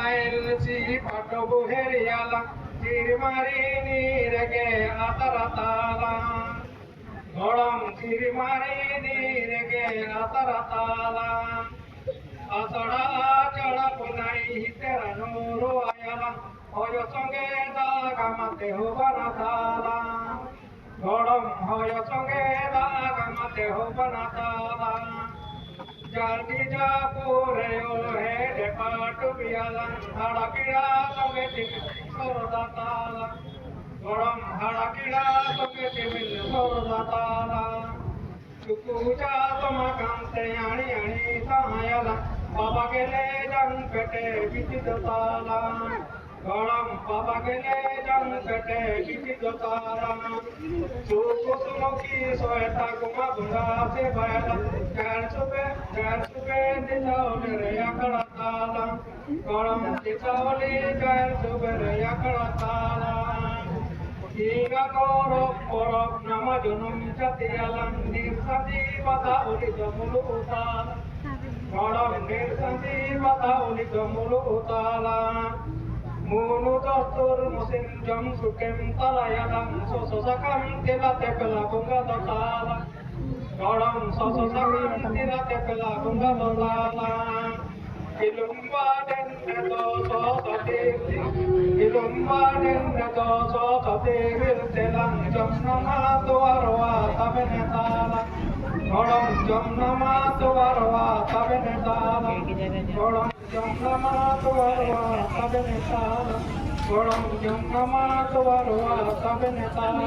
আইলছি পাটবু হেরিয়ালা চিরমারি নিরগে আতারাতালা গড়ম চিরমারি নিরগে আতারাতালা আষাঢ়া চড়া পুনাই হিতেরা নুরু আয়ালা হয় সঙ্গে দাগামাতে হোবানা তালা গড়ম হয় সঙ্গে দাগামাতে হোবানা তালা জাতি জাপুরে ও হে দে পাটু বিয়ালা হাড়া কিড়া সঙ্গে টিমিল সরদা তালা গড়ম হাড়া কিড়া সঙ্গে টিমিল সরদা তালা চুকুচা তোমা কান্তে আনি আনি সাহায়ালা বাবা গেলে জান পেটে বিচিত তালা গড়ম বাবা গেলে জান পেটে বিচিত তালা সুকুসুমুখী সোয়েতা কুমা বুড়া সে বায়লা গার সুবে দিশাওলে রে আকড়া তালা গড়ম দিশাওলে গার সুবে রে আকড়া তালা Tiga korok korok nama junum jatialam nirsati bata uli jamulu utala Kodam nirsati bata uli jamulu utala Munu dostur musim jam sukem talayalam Sososakam tilate pela bunga dotala Kodam sososakam tilate pela bunga dotala Ilumbaden neto sosotir Ilumbaden neto sosotir Telang jamnama tuarwa tabenetala Kodam jamnama tuarwa tabenetala Kodam jamnama tuarwa tabenetala Kodam jamnama tuarwa tabenetala